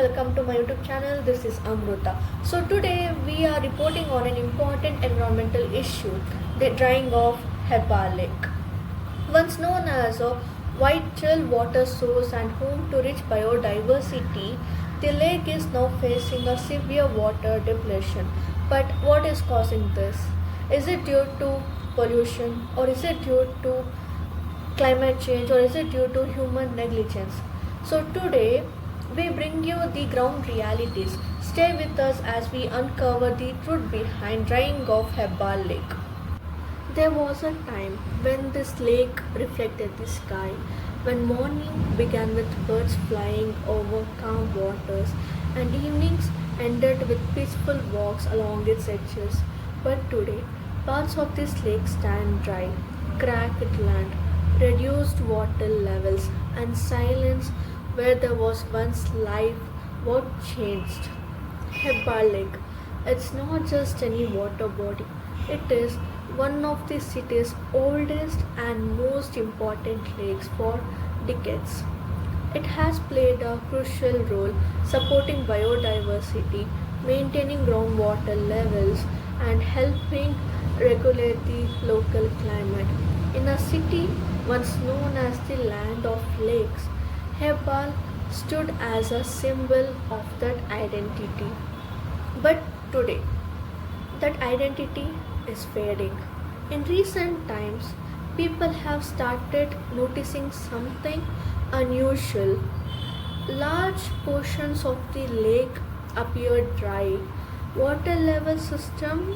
welcome to my YouTube channel. This is Amruta. So today we are reporting on an important environmental issue, the drying of Hebbal Lake. Once known as a vital water source and home to rich biodiversity, the lake is now facing a severe water depletion. But what is causing this? Is it due to pollution, or is it due to climate change, or is it due to human negligence? So today we bring you the ground realities. Stay with us as we uncover the truth behind drying of Hebbal Lake. There was a time when this lake reflected the sky, when morning began with birds flying over calm waters and evenings ended with peaceful walks along its edges. But today, parts of this lake stand dry, cracked land, reduced water levels, and silence where there was once life. What changed? Hebbal Lake. It's not just any water body. It is one of the city's oldest and most important lakes for decades. It has played a crucial role supporting biodiversity, maintaining groundwater levels, and helping regulate the local climate. In a city once known as the land of lakes, Hebbal stood as a symbol of that identity. But today, that identity is fading. In recent times, people have started noticing something unusual. Large portions of the lake appeared dry. Water level system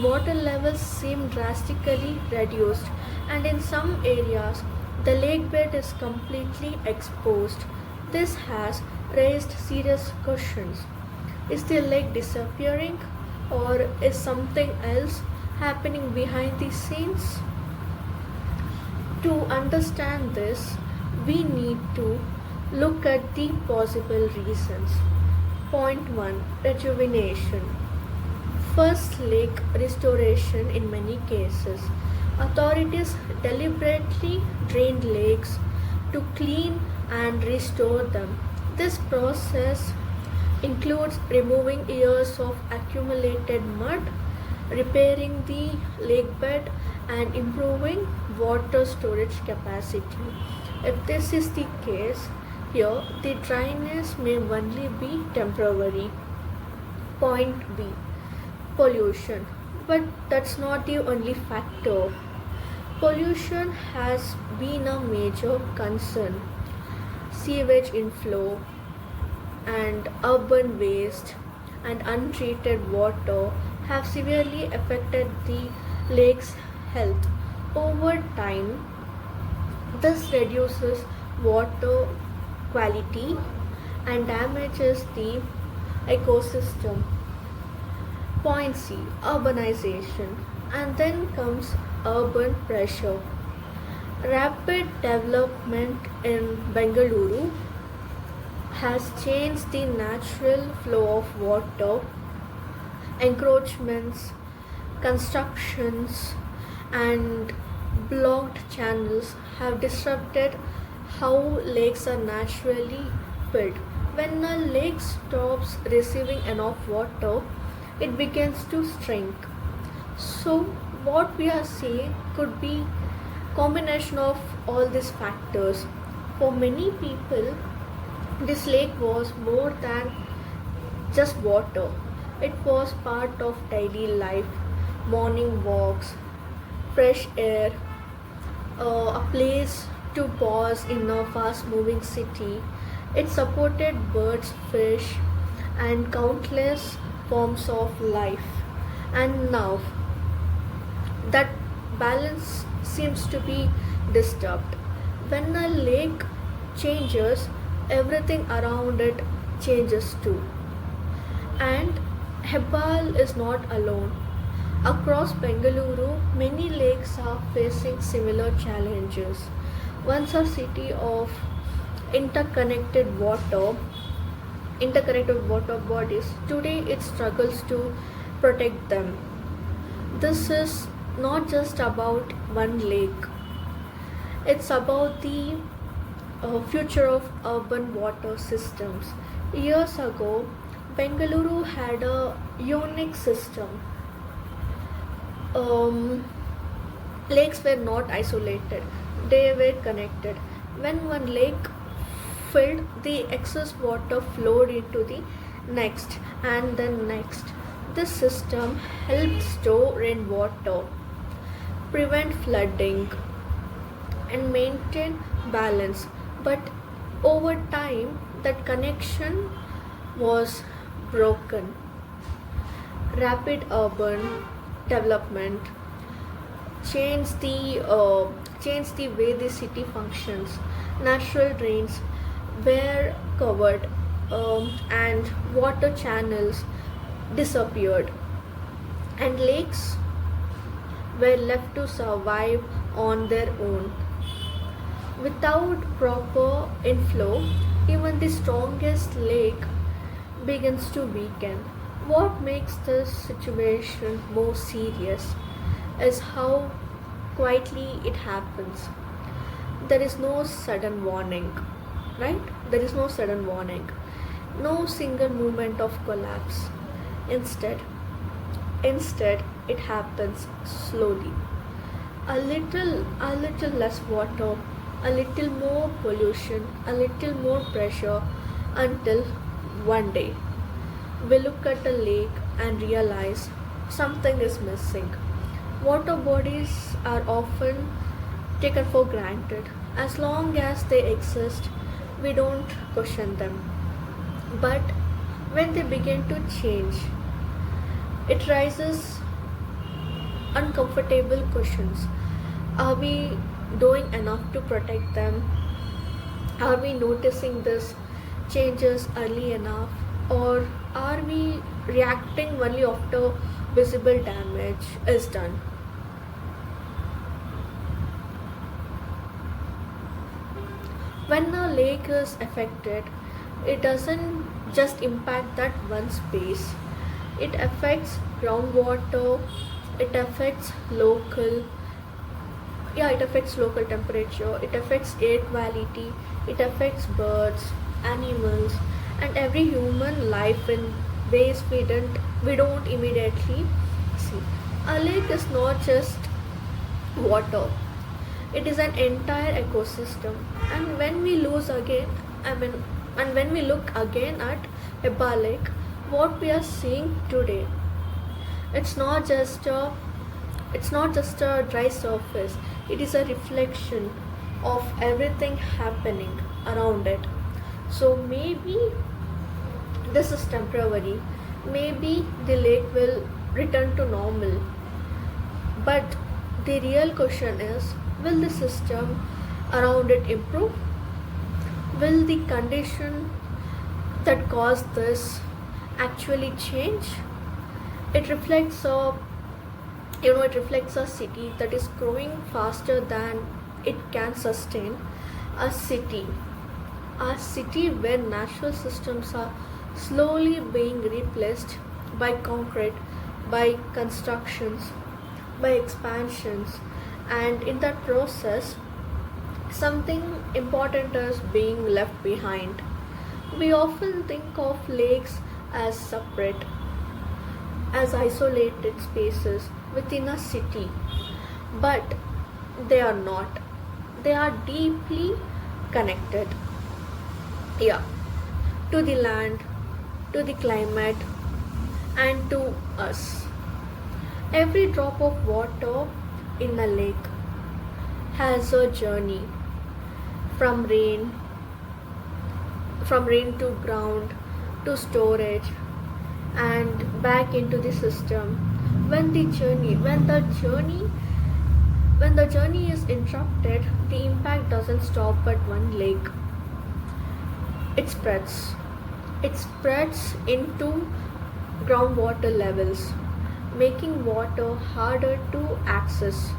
Water levels seem drastically reduced, and in some areas, the lake bed is completely exposed. This has raised serious questions. Is the lake disappearing, or is something else happening behind the scenes? To understand this, we need to look at the possible reasons. Point 1, rejuvenation. First, lake restoration. In many cases, authorities deliberately drained lakes to clean and restore them. This process includes removing years of accumulated mud, repairing the lakebed, and improving water storage capacity. If this is the case, here the dryness may only be temporary. Point B, pollution. But that's not the only factor. Pollution has been a major concern. Sewage inflow and urban waste and untreated water have severely affected the lake's health. Over time, this reduces water quality and damages the ecosystem. Point C, urbanization. And then comes urban pressure. Rapid development in Bengaluru has changed the natural flow of water. Encroachments, constructions, and blocked channels have disrupted how lakes are naturally filled. When a lake stops receiving enough water, it begins to shrink. So what we are seeing could be combination of all these factors. For many people, this lake was more than just water. It was part of daily life, morning walks, fresh air, a place to pause in a fast moving city. It supported birds, fish, and countless forms of life. And now that balance seems to be disturbed. When a lake changes, everything around it changes too. And Hebbal is not alone. Across Bengaluru, many lakes are facing similar challenges. Once a city of interconnected water, interconnected water bodies, today it struggles to protect them. This is not just about one lake, it's about the future of urban water systems. Years ago, Bengaluru had a unique system. Um, Lakes were not isolated, they were connected. When one lake filled, the excess water flowed into the next and then next. This system helped store rainwater, prevent flooding, and maintain balance. But over time, that connection was broken. Rapid urban development changed the way the city functions. Natural drains were covered, and water channels disappeared, and lakes were left to survive on their own. Without proper inflow, even the strongest lake begins to weaken. What makes this situation more serious is how quietly it happens. There is no sudden warning, right? There is no sudden warning, no single moment of collapse. Instead, instead it happens slowly. A little less water, a little more pollution, a little more pressure, until one day we look at a lake and realize something is missing. Water bodies are often taken for granted. As long as they exist, we don't question them. But when they begin to change, it raises uncomfortable questions. Are we doing enough to protect them? Are we noticing this changes early enough? Or are we reacting only after visible damage is done? When a lake is affected, it doesn't just impact that one space. It affects groundwater, it affects local temperature, it affects air quality, it affects birds, animals, and every human life in ways we don't immediately see. A lake is not just water, it is an entire ecosystem. And when we lose again, I mean, and when we look again at Hebbal Lake, what we are seeing today, it's not just a it's not just a dry surface, it is a reflection of everything happening around it. So maybe this is temporary, maybe the lake will return to normal, but the real question is, will the system around it improve? Will the condition that caused this actually change? It reflects a it reflects a city that is growing faster than it can sustain. A city, a city where natural systems are slowly being replaced by concrete, by constructions, by expansions, and in that process, something important is being left behind. We often think of lakes as separate, as isolated spaces within a city, but they are not. They are deeply connected, yeah, to the land, to the climate, and to us. Every drop of water in a lake has a journey from rain, from rain to ground, to storage, and back into the system. When the journey when the journey when the journey is interrupted, the impact doesn't stop at one lake. It spreads it spreads into groundwater levels, making water harder to access.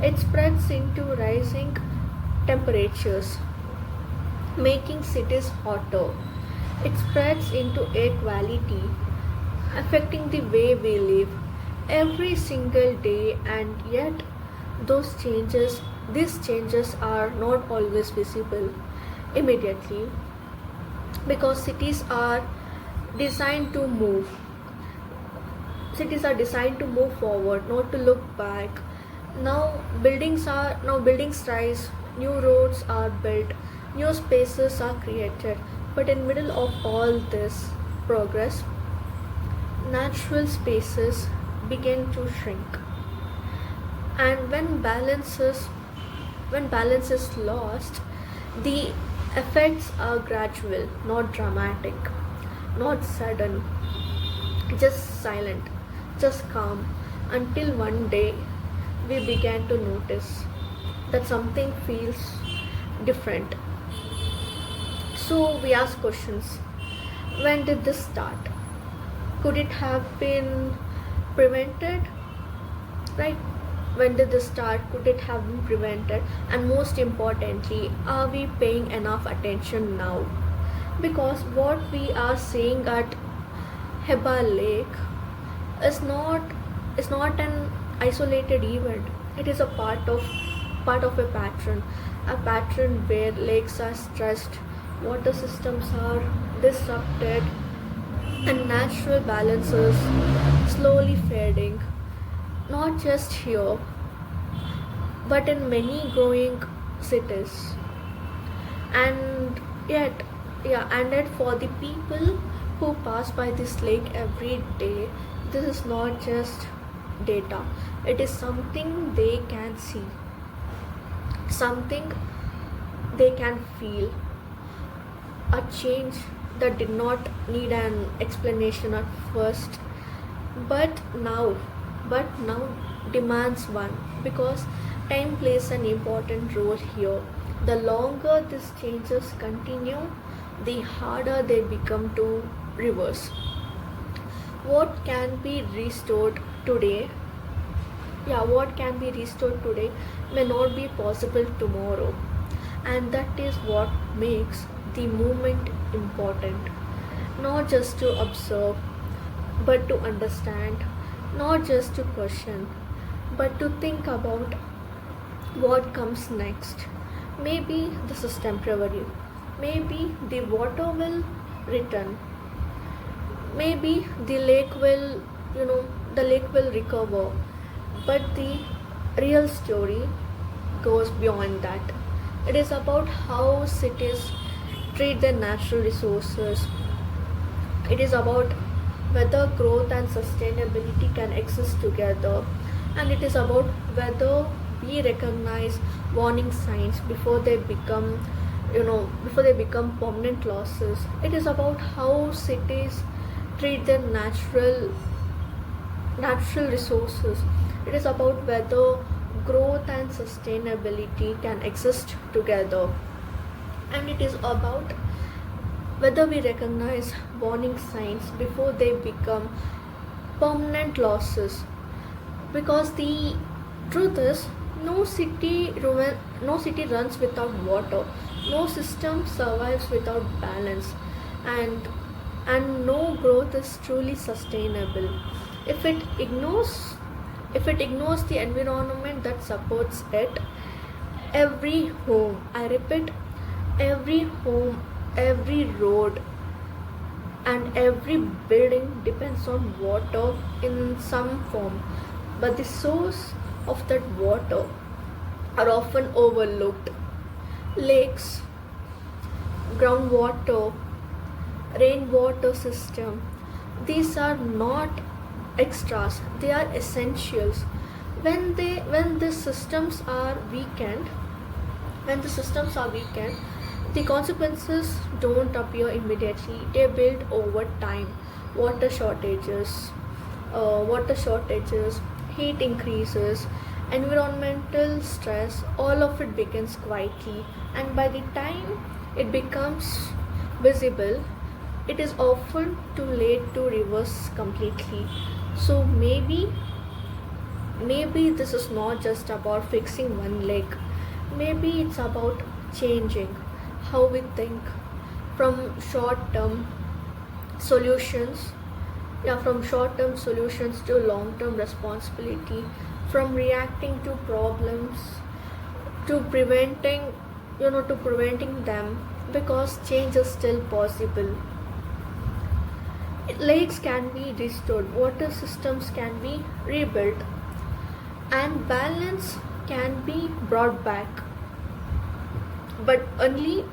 It spreads into rising temperatures, making cities hotter. It spreads into air quality, affecting the way we live every single day, and yet those changes these changes are not always visible immediately because designed to move cities are designed to move forward, not to look back. Now buildings rise, new roads are built, new spaces are created, but in middle of all this progress, natural spaces begin to shrink. And when balance is lost, the effects are gradual, not dramatic, not sudden, just silent, just calm, until one day we began to notice that something feels different. So we ask questions. When did this start? Could it have been prevented? Right? When did this start? Could it have been prevented? And most importantly, are we paying enough attention now? Because what we are seeing at Hebbal Lake is not an isolated event. It is a part of a pattern where lakes are stressed, water systems are disrupted, and natural balance is slowly fading. Not just here, but in many growing cities. And yet, and yet for the people who pass by this lake every day, this is not just data, it is something they can see, something they can feel, a change that did not need an explanation at first, but now but now demands one, because time plays an important role here. The longer these changes continue, the harder they become to reverse. What can be restored today, what can be restored today may not be possible tomorrow. And that is what makes the movement important. Not just to observe, but to understand. Not just to question, but to think about what comes next. Maybe this is temporary. Maybe the water will return. Maybe the lake will recover. But the real story goes beyond that. It is about how cities treat their natural resources. It is about whether growth and sustainability can exist together. And it is about whether we recognize warning signs before they become permanent losses. It is about how cities treat their natural resources. It is about whether growth and sustainability can exist together. And it is about whether we recognize warning signs before they become permanent losses. Because the truth is, no city runs without water, no system survives without balance, and no growth is truly sustainable if it ignores the environment that supports it. Every home, I repeat, every home, every road, and every building depends on water in some form, but the source of that water are often overlooked. Lakes, groundwater, rainwater system, these are not extras, they are essentials. When these systems are weakened, the consequences don't appear immediately, they build over time. Water shortages, heat increases, environmental stress, all of it begins quietly, and by the time it becomes visible, it is often too late to reverse completely. So maybe this is not just about fixing one lake. Maybe it's about changing how we think, from short-term solutions, to long-term responsibility, from reacting to to preventing to preventing them, because change is still possible. Lakes can be restored, water systems can be rebuilt, and balance can be brought back, but only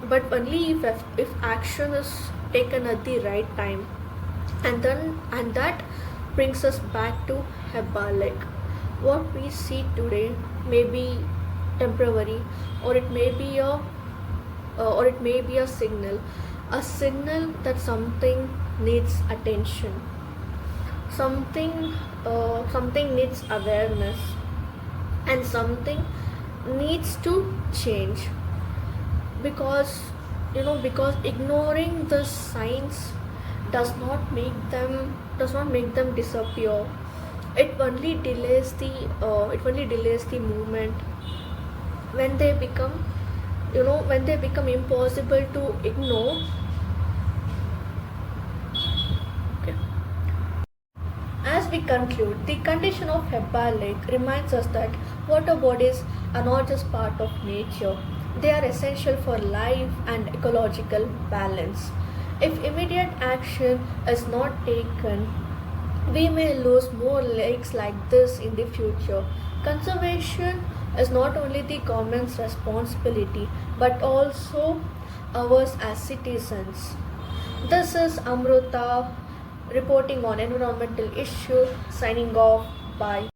if action is taken at the right time. And that brings us back to Hebbal Lake. What we see today may be temporary, or it may be a signal that something needs attention, something needs awareness, and something needs to change. Because ignoring the signs does not make them disappear. It only delays the movement. When they become impossible to ignore. Okay. As we conclude, the condition of Hebbal Lake reminds us that water bodies are not just part of nature, they are essential for life and ecological balance. If immediate action is not taken, we may lose more lakes like this in the future. Conservation is not only the government's responsibility but also ours as citizens. This is Amruta reporting on environmental issue, signing off. Bye.